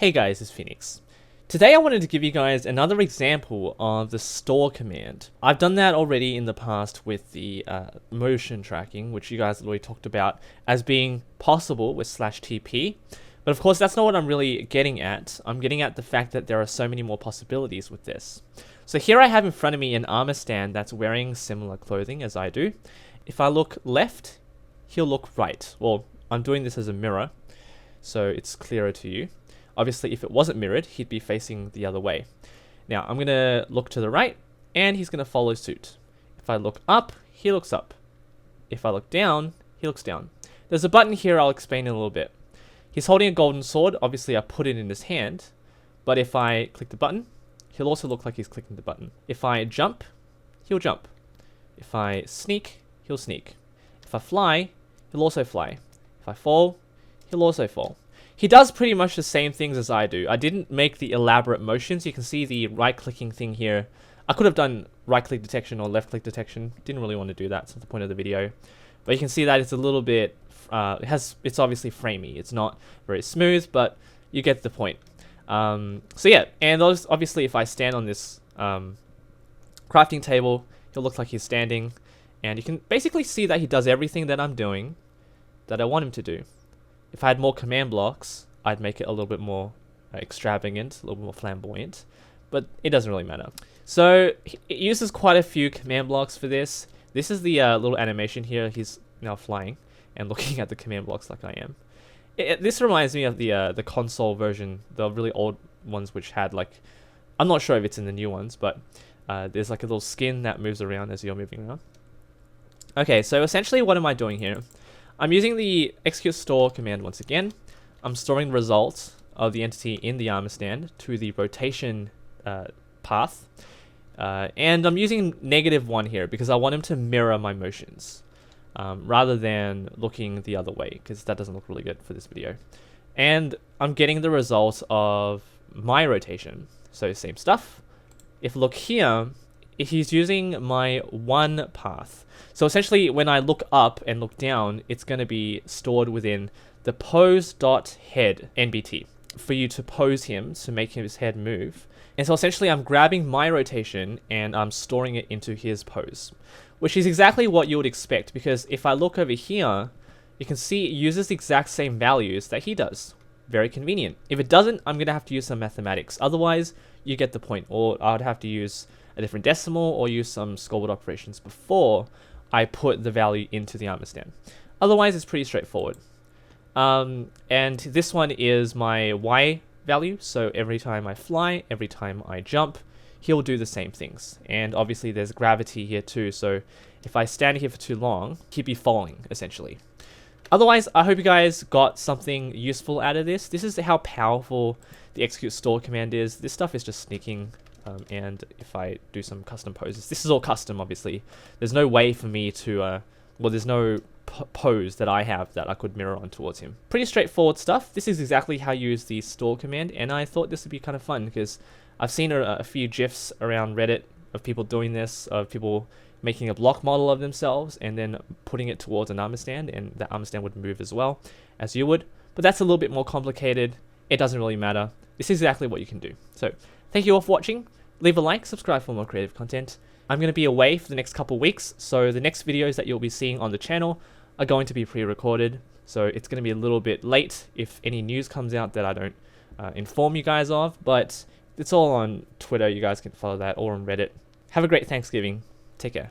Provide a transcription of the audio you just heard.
Hey guys, it's Phoenix. Today I wanted to give you guys another example of the store command. I've done that already in the past with the motion tracking, which you guys have already talked about as being possible with /TP. But of course that's not what I'm really getting at. I'm getting at the fact that there are so many more possibilities with this. So here I have in front of me an armor stand that's wearing similar clothing as I do. If I look left, he'll look right. Well, I'm doing this as a mirror, so it's clearer to you. Obviously, if it wasn't mirrored, he'd be facing the other way. Now, I'm going to look to the right, and he's going to follow suit. If I look up, he looks up. If I look down, he looks down. There's a button here I'll explain in a little bit. He's holding a golden sword. Obviously, I put it in his hand. But if I click the button, he'll also look like he's clicking the button. If I jump, he'll jump. If I sneak, he'll sneak. If I fly, he'll also fly. If I fall, he'll also fall. He does pretty much the same things as I do. I didn't make the elaborate motions. You can see the right-clicking thing here. I could have done right-click detection or left-click detection. Didn't really want to do that. That's the point of the video. But you can see that it's a little bit... it's obviously framey. It's not very smooth, but you get the point. So yeah, and obviously if I stand on this crafting table, he'll look like he's standing. And you can basically see that he does everything that I'm doing that I want him to do. If I had more command blocks, I'd make it a little bit more extravagant, a little bit more flamboyant, but it doesn't really matter. So it uses quite a few command blocks for this. This is the little animation here. He's now flying and looking at the command blocks like I am. This reminds me of the console version, the really old ones which had like, I'm not sure if it's in the new ones, but there's like a little skin that moves around as you're moving around. Okay, so essentially what am I doing here? I'm using the execute store command once again. I'm storing the result of the entity in the armor stand to the rotation path. And I'm using -1 here because I want him to mirror my motions rather than looking the other way, because that doesn't look really good for this video. And I'm getting the result of my rotation. So same stuff. If you look here, he's using my one path. So essentially when I look up and look down, it's going to be stored within the pose.head NBT for you to pose him to make his head move. And so essentially I'm grabbing my rotation and I'm storing it into his pose, which is exactly what you would expect, because if I look over here, you can see it uses the exact same values that he does. Very convenient. If it doesn't, I'm going to have to use some mathematics. Otherwise, you get the point. Or I would have to use a different decimal or use some scoreboard operations before I put the value into the armor stand. Otherwise, it's pretty straightforward. And this one is my Y value. So every time I fly, every time I jump, he'll do the same things. And obviously there's gravity here too. So if I stand here for too long, he'd be falling essentially. Otherwise, I hope you guys got something useful out of this. This is how powerful the execute store command is. This stuff is just sneaking. And if I do some custom poses, this is all custom, obviously. There's no way for me to, well, there's no pose that I have that I could mirror on towards him. Pretty straightforward stuff. This is exactly how you use the store command, and I thought this would be kind of fun because I've seen a few GIFs around Reddit of people doing this, of people making a block model of themselves and then putting it towards an armor stand, and the armor stand would move as well as you would. But that's a little bit more complicated. It doesn't really matter. This is exactly what you can do. So thank you all for watching. Leave a like, subscribe for more creative content. I'm going to be away for the next couple weeks, so the next videos that you'll be seeing on the channel are going to be pre-recorded. So it's going to be a little bit late if any news comes out that I don't inform you guys of, but it's all on Twitter. You guys can follow that, or on Reddit. Have a great Thanksgiving. Take care.